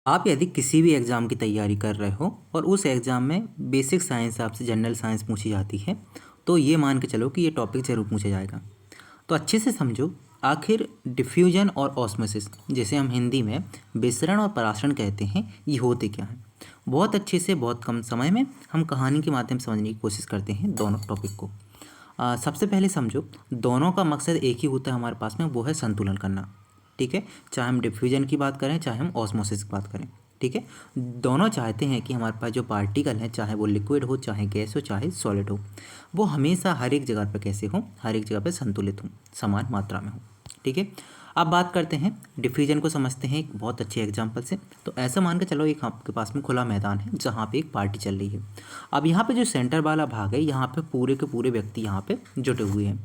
आप यदि किसी भी एग्ज़ाम की तैयारी कर रहे हो और उस एग्ज़ाम में बेसिक साइंस आपसे जनरल साइंस पूछी जाती है, तो ये मान के चलो कि ये टॉपिक ज़रूर पूछा जाएगा। तो अच्छे से समझो, आखिर डिफ्यूजन और ऑस्मोसिस, जिसे हम हिंदी में विसरण और परासरण कहते हैं, ये होते क्या हैं। बहुत अच्छे से बहुत कम समय में हम कहानी के माध्यम से समझने की कोशिश करते हैं दोनों टॉपिक को। सबसे पहले समझो, दोनों का मकसद एक ही होता है हमारे पास में, वो है संतुलन करना। ठीक है, चाहे हम डिफ्यूजन की बात करें चाहे हम ऑस्मोसिस की बात करें। ठीक है, दोनों चाहते हैं कि हमारे पास जो पार्टिकल हैं, चाहे वो लिक्विड हो, चाहे गैस हो, चाहे सॉलिड हो, वो हमेशा हर एक जगह पर कैसे हो, हर एक जगह पर संतुलित हो, समान मात्रा में हो। ठीक है, अब बात करते हैं डिफ्यूजन को, समझते हैं एक बहुत अच्छे एग्जाम्पल से। तो ऐसा मान के चलो, एक आपके पास में खुला मैदान है जहाँ पे एक पार्टी चल रही है। अब यहाँ पे जो सेंटर वाला भाग है, यहाँ पे पूरे के पूरे व्यक्ति यहाँ पे जुटे हुए हैं।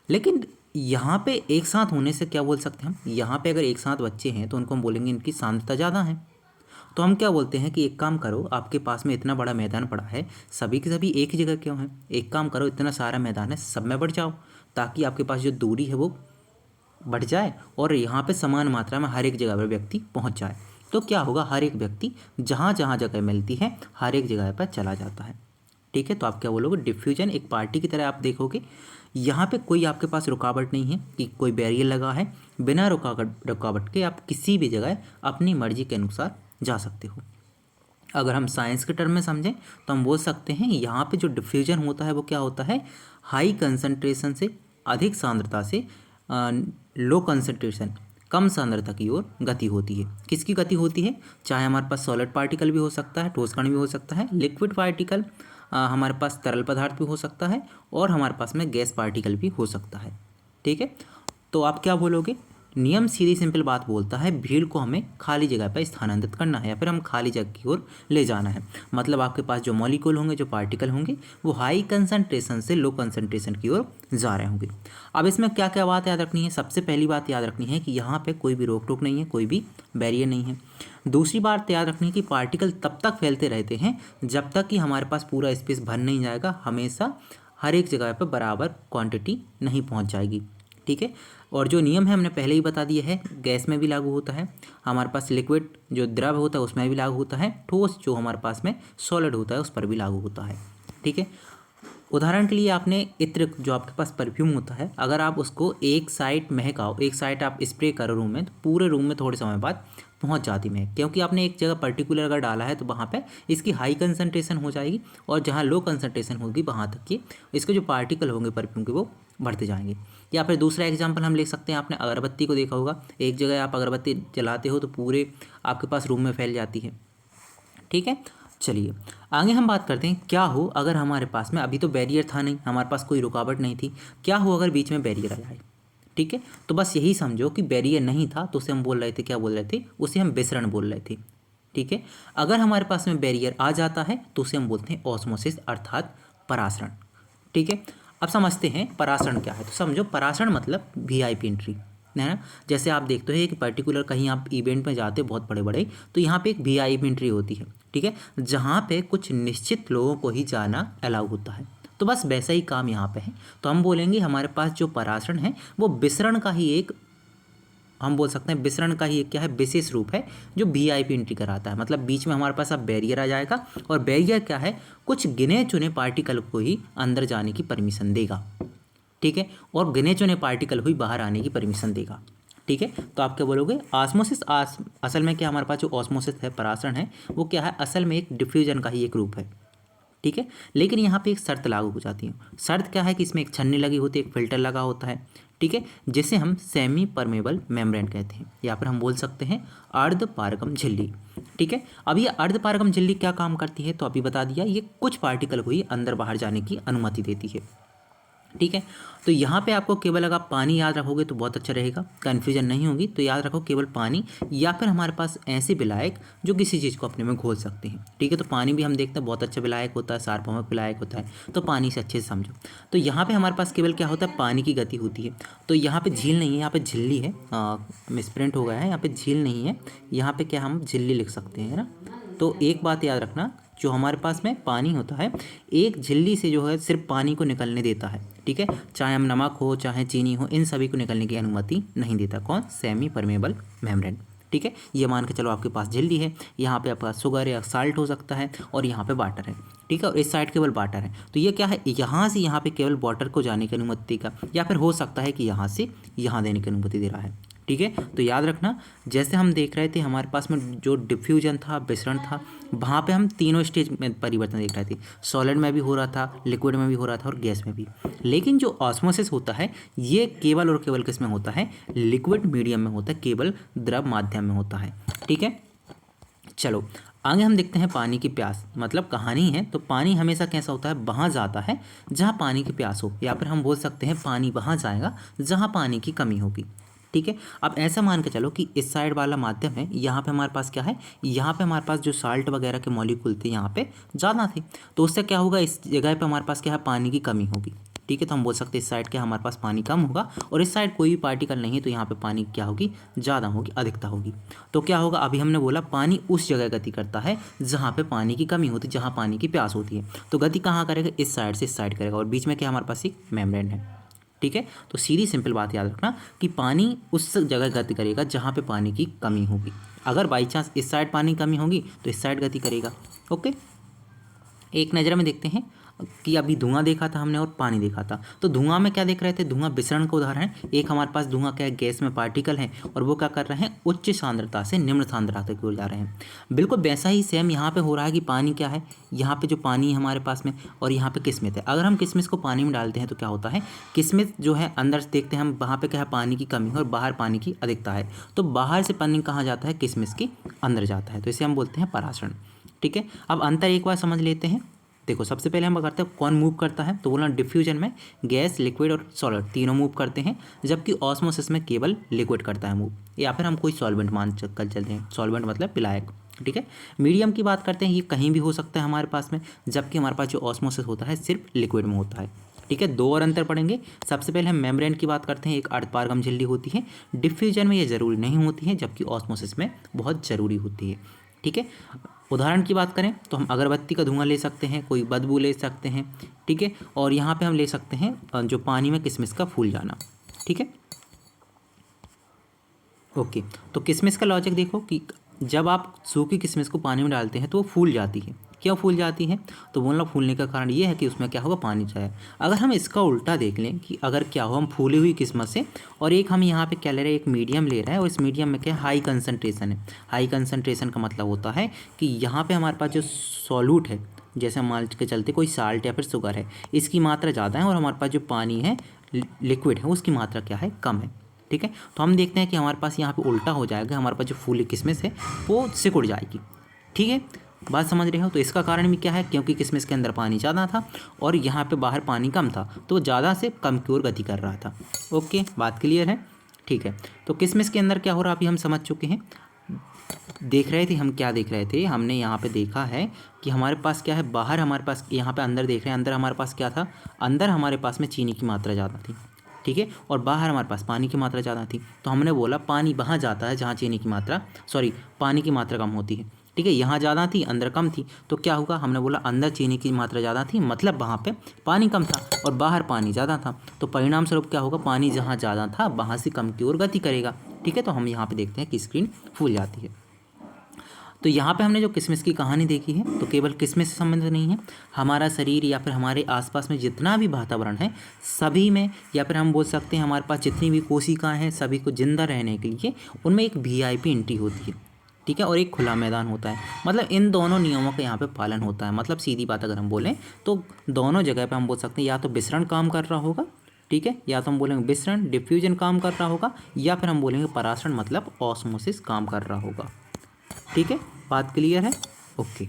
लेकिन यहाँ पे एक साथ होने से क्या बोल सकते हैं हम, यहाँ पे अगर एक साथ बच्चे हैं तो उनको हम बोलेंगे इनकी सांद्रता ज़्यादा है। तो हम क्या बोलते हैं कि एक काम करो, आपके पास में इतना बड़ा मैदान पड़ा है, सभी के सभी एक ही जगह क्यों हैं, एक काम करो, इतना सारा मैदान है, सब में बढ़ जाओ, ताकि आपके पास जो दूरी है वो बढ़ जाए और यहाँ पे समान मात्रा में हर एक जगह पर व्यक्ति पहुँच जाए। तो क्या होगा, हर एक व्यक्ति जहाँ जहाँ जगह मिलती है हर एक जगह पर चला जाता है। ठीक है, तो आप क्या बोलोगे, डिफ्यूजन एक पार्टी की तरह आप देखोगे। यहाँ पे कोई आपके पास रुकावट नहीं है कि कोई बैरियर लगा है, बिना रुकावट के आप किसी भी जगह अपनी मर्जी के अनुसार जा सकते हो। अगर हम साइंस के टर्म में समझें तो हम बोल सकते हैं यहाँ पे जो डिफ्यूजन होता है वो क्या होता है, हाई कंसंट्रेशन से अधिक सांद्रता से लो कंसंट्रेशन, कम सांद्रता की ओर गति होती है। किसकी गति होती है, चाहे हमारे पास सॉलिड पार्टिकल भी हो सकता है, ठोस कण भी हो सकता है, लिक्विड पार्टिकल हमारे पास तरल पदार्थ भी हो सकता है, और हमारे पास में गैस पार्टिकल भी हो सकता है। ठीक है, तो आप क्या बोलोगे, नियम सीधी सिंपल बात बोलता है, भीड़ को हमें खाली जगह पर स्थानांतरित करना है या फिर हम खाली जगह की ओर ले जाना है। मतलब आपके पास जो मॉलिक्यूल होंगे, जो पार्टिकल होंगे, वो हाई कंसंट्रेशन से लो कंसंट्रेशन की ओर जा रहे होंगे। अब इसमें क्या क्या बात याद रखनी है, सबसे पहली बात याद रखनी है कि यहाँ पे कोई भी रोक टोक नहीं है, कोई भी बैरियर नहीं है। दूसरी बात याद रखनी है कि पार्टिकल तब तक फैलते रहते हैं जब तक कि हमारे पास पूरा स्पेस भर नहीं जाएगा, हमेशा हर एक जगह पर बराबर क्वांटिटी नहीं पहुंच जाएगी। ठीक है, और जो नियम है हमने पहले ही बता दिया है, गैस में भी लागू होता है, हमारे पास लिक्विड जो द्रव होता है उसमें भी लागू होता है, ठोस जो हमारे पास में सॉलिड होता है उस पर भी लागू होता है। ठीक है, उदाहरण के लिए आपने इत्र, जो आपके पास परफ्यूम होता है, अगर आप उसको एक साइड महकाओ, एक साइड आप स्प्रे करो रूम में, तो पूरे रूम में थोड़े समय बाद पहुंच जाती महक, क्योंकि आपने एक जगह पर्टिकुलर अगर डाला है तो वहाँ पे इसकी हाई कंसंट्रेशन हो जाएगी, और जहाँ लो कंसंट्रेशन होगी वहाँ तक कि इसके जो पार्टिकल होंगे परफ्यूम के वो बढ़ते जाएंगे। या फिर दूसरा एग्जाम्पल हम ले सकते हैं, आपने अगरबत्ती को देखा होगा, एक जगह आप अगरबत्ती जलाते हो तो पूरे आपके पास रूम में फैल जाती है। ठीक है, चलिए आगे हम बात करते हैं, क्या हो अगर हमारे पास में, अभी तो बैरियर था नहीं, हमारे पास कोई रुकावट नहीं थी, क्या हो अगर बीच में बैरियर आ जाए। ठीक है, तो बस यही समझो कि बैरियर नहीं था तो उसे हम बोल रहे थे, क्या बोल रहे थे, उसे हम विसरण बोल रहे थे। ठीक है, अगर हमारे पास में बैरियर आ जाता है तो उसे हम बोलते हैं ऑस्मोसिस अर्थात परासरण। ठीक है, अब समझते हैं परासरण क्या है। तो समझो, परासरण मतलब वीआईपी एंट्री है ना। जैसे आप देखते हो कि पर्टिकुलर कहीं आप इवेंट में जाते हो बहुत बड़े बड़े, तो यहाँ पे एक वीआईपी एंट्री होती है। ठीक है, जहाँ पे कुछ निश्चित लोगों को ही जाना अलाउ होता है, तो बस वैसा ही काम यहाँ पे है। तो हम बोलेंगे हमारे पास जो परासरण है वो विसरण का ही एक, हम बोल सकते हैं विसरण का ही एक क्या है, विशेष रूप है जो वीआईपी एंट्री कराता है। मतलब बीच में हमारे पास अब बैरियर आ जाएगा, और बैरियर क्या है, कुछ गिने चुने पार्टिकल को ही अंदर जाने की परमिशन देगा। ठीक है, और गिने चुने पार्टिकल हुई बाहर आने की परमिशन देगा। ठीक है, तो आप क्या बोलोगे, ऑस्मोसिस असल में क्या, हमारे पास जो ऑस्मोसिस है, परासरण है, वो क्या है, असल में एक डिफ्यूजन का ही एक रूप है। ठीक है, लेकिन यहाँ पे एक शर्त लागू हो जाती है। शर्त क्या है कि इसमें एक छन्नी लगी होती है, एक फिल्टर लगा होता है। ठीक है, जिसे हम सेमी परमेबल मेम्ब्रेन कहते हैं, या फिर हम बोल सकते हैं अर्धपारगम झिल्ली। ठीक है, अब ये अर्धपारगम झिल्ली क्या काम करती है, तो अभी बता दिया, ये कुछ पार्टिकल को ही अंदर बाहर जाने की अनुमति देती है। ठीक है, तो यहाँ पे आपको केवल अगर पानी याद रखोगे तो बहुत अच्छा रहेगा, कन्फ्यूजन नहीं होगी। तो याद रखो केवल पानी, या फिर हमारे पास ऐसे विलायक जो किसी चीज़ को अपने में घोल सकते हैं। ठीक है, तो पानी भी हम देखते हैं बहुत अच्छा विलायक होता है, सार्वभौमिक विलायक होता है, तो पानी से अच्छे से समझो। तो यहाँ पे हमारे पास केवल क्या होता है, पानी की गति होती है। तो यहाँ पे झील नहीं है, यहाँ पे झिल्ली है, मिसप्रिंट हो गया है, यहाँ पे झील नहीं है, यहाँ पे क्या हम झिल्ली लिख सकते हैं, है ना। तो एक बात याद रखना, जो हमारे पास में पानी होता है, एक झिल्ली से जो है सिर्फ पानी को निकलने देता है। ठीक है, चाहे हम नमक हो चाहे चीनी हो, इन सभी को निकलने की अनुमति नहीं देता। कौन, सेमी परमेबल मेम्ब्रेन। ठीक है। ये मान के चलो आपके पास झिल्ली है, यहाँ पे आपका शुगर या साल्ट हो सकता है और यहाँ पे वाटर है, ठीक है, और इस साइड केवल वाटर है। तो ये क्या है, यहाँ से यहाँ पे केवल वाटर को जाने की अनुमति का, या फिर हो सकता है कि यहाँ से यहाँ देने की अनुमति दे रहा है, ठीक है। तो याद रखना, जैसे हम देख रहे थे हमारे पास में जो डिफ्यूजन था, विसरण था, वहाँ पे हम तीनों स्टेज में परिवर्तन देख रहे थे। सॉलिड में भी हो रहा था, लिक्विड में भी हो रहा था और गैस में भी। लेकिन जो ऑस्मोसिस होता है ये केवल और केवल किस में होता है, लिक्विड मीडियम में होता है, केवल द्रव माध्यम में होता है, ठीक है। चलो आगे हम देखते हैं पानी की प्यास, मतलब कहानी है। तो पानी हमेशा कैसा होता है, वहाँ जाता है जहाँ पानी की प्यास हो, या फिर हम बोल सकते हैं पानी वहाँ जाएगा जहाँ पानी की कमी होगी, ठीक है। अब ऐसा मान के चलो कि इस साइड वाला माध्यम है, यहाँ पे हमारे पास क्या है, यहाँ पे हमारे पास जो साल्ट वगैरह के मॉलिक्यूल थे यहाँ पे ज़्यादा थे, तो उससे क्या होगा, इस जगह पे हमारे पास क्या है, पानी की कमी होगी, ठीक है। तो हम बोल सकते हैं इस साइड के हमारे पास पानी कम होगा और इस साइड कोई भी पार्टिकल नहीं है, तो यहाँ पे पानी क्या होगी, ज़्यादा होगी, अधिकता होगी। तो क्या होगा, अभी हमने बोला पानी उस जगह गति करता है जहाँ पे पानी की कमी होती है, जहाँ पानी की प्यास होती है। तो गति कहाँ करेगा, इस साइड से इस साइड करेगा, और बीच में क्या हमारे पास एक मेम्ब्रेन है, ठीक है। तो सीधी सिंपल बात याद रखना कि पानी उस जगह गति करेगा जहाँ पे पानी की कमी होगी। अगर बाई चांस इस साइड पानी की कमी होगी तो इस साइड गति करेगा, ओके। एक नज़र में देखते हैं कि अभी धुआं देखा था हमने और पानी देखा था। तो धुआं में क्या देख रहे थे, धुआं विसरण का उदाहरण है। एक हमारे पास धुआं क्या है, गैस में पार्टिकल हैं और वो क्या कर रहे हैं, उच्च सांद्रता से निम्न सांद्रता की ओर जा रहे हैं। बिल्कुल वैसा ही सेम यहाँ पे हो रहा है कि पानी क्या है, यहाँ पे जो पानी है हमारे पास में और यहाँ पे किस्मित है। अगर हम किस्मित को पानी में डालते हैं तो क्या होता है, किस्मित जो है अंदर से देखते हैं हम, वहाँ पे क्या है, पानी की कमी है और बाहर पानी की अधिकता है। तो बाहर से पानी कहाँ जाता है, किस्मित के अंदर जाता है, तो इसे हम बोलते हैं परासरण, ठीक है। अब अंतर एक बार समझ लेते हैं। देखो सबसे पहले हम करते हैं कौन मूव करता है, तो बोलना डिफ्यूजन में गैस, लिक्विड और सॉलिड तीनों मूव करते हैं, जबकि ऑस्मोसिस में केवल लिक्विड करता है मूव, या फिर हम कोई सॉल्वेंट मान कर चलते हैं, सॉल्वेंट मतलब विलायक, ठीक है। मीडियम की बात करते हैं, ये कहीं भी हो सकता है हमारे पास में, जबकि हमारे पास जो ऑस्मोसिस होता है सिर्फ लिक्विड में होता है, ठीक है। दो और अंतर पढ़ेंगे। सबसे पहले हम मेम्ब्रेन की बात करते हैं, एक अर्धपारगम झिल्ली होती है, डिफ्यूजन में ये ज़रूरी नहीं होती है, जबकि ऑस्मोसिस में बहुत ज़रूरी होती है, ठीक है। उदाहरण की बात करें तो हम अगरबत्ती का धुआं ले सकते हैं, कोई बदबू ले सकते हैं, ठीक है। और यहाँ पे हम ले सकते हैं जो पानी में किशमिश का फूल जाना, ठीक है, ओके। तो किशमिश का लॉजिक देखो कि जब आप सूखी किशमिश को पानी में डालते हैं तो वो फूल जाती है। क्यों फूल जाती है, तो बोलना फूलने का कारण ये है कि उसमें क्या होगा, पानी चाहिए। अगर हम इसका उल्टा देख लें कि अगर क्या हो, हम फूली हुई किस्मत से और एक हम यहाँ पे क्या ले रहे हैं, एक मीडियम ले रहा है और इस मीडियम में क्या हाई कंसनट्रेशन है। हाई कंसनट्रेशन का मतलब होता है कि यहाँ पे हमारे पास जो सॉल्यूट है, जैसे मान के चलते कोई साल्ट या फिर शुगर है, इसकी मात्रा ज़्यादा है और हमारे पास जो पानी है लिक्विड है उसकी मात्रा क्या है, कम है, ठीक है। तो हम देखते हैं कि हमारे पास यहाँ पे उल्टा हो जाएगा, हमारे पास जो फूली किशमिश है वो सिकुड़ जाएगी, ठीक है। बात समझ रहे हो। तो इसका कारण भी क्या है, क्योंकि किशमिश के अंदर पानी ज़्यादा था और यहाँ पे बाहर पानी कम था, तो ज़्यादा से कम की ओर गति कर रहा था। ओके, बात क्लियर है, ठीक है। तो किशमिश के अंदर क्या हो रहा है अभी हम समझ चुके हैं। देख रहे थे हम, क्या देख रहे थे, हमने यहाँ पे देखा है कि हमारे पास क्या है, बाहर हमारे पास, यहाँ पे अंदर देख रहे हैं, अंदर हमारे पास क्या था, अंदर हमारे पास में चीनी की मात्रा ज़्यादा थी, ठीक है, और बाहर हमारे पास पानी की मात्रा ज़्यादा थी। तो हमने बोला पानी वहाँ जाता है जहाँ चीनी की मात्रा, पानी की मात्रा कम होती है, ठीक है। यहाँ ज़्यादा थी, अंदर कम थी, तो क्या होगा, हमने बोला अंदर चीनी की मात्रा ज़्यादा थी, मतलब वहाँ पे पानी कम था और बाहर पानी ज़्यादा था। तो परिणाम स्वरूप क्या होगा, पानी जहाँ ज़्यादा था वहाँ से कम की ओर गति करेगा, ठीक है। तो हम यहाँ पे देखते हैं कि स्क्रीन फूल जाती है। तो यहाँ पे हमने जो किशमिश की कहानी देखी है, तो केवल किशमिश से संबंध नहीं है, हमारा शरीर या फिर हमारे आसपास में जितना भी वातावरण है सभी में, या फिर हम बोल सकते हैं हमारे पास जितनी भी कोशिकाएं हैं सभी को जिंदा रहने के लिए उनमें एक VIP एंट्री होती है, ठीक है, और एक खुला मैदान होता है। मतलब इन दोनों नियमों का यहाँ पे पालन होता है। मतलब सीधी बात अगर हम बोलें तो दोनों जगह पे हम बोल सकते हैं, या तो विसरण काम कर रहा होगा, ठीक है, या तो हम बोलेंगे विसरण डिफ्यूजन काम कर रहा होगा, या फिर हम बोलेंगे परासरण मतलब ऑस्मोसिस काम कर रहा होगा, ठीक है। बात क्लियर है, ओके।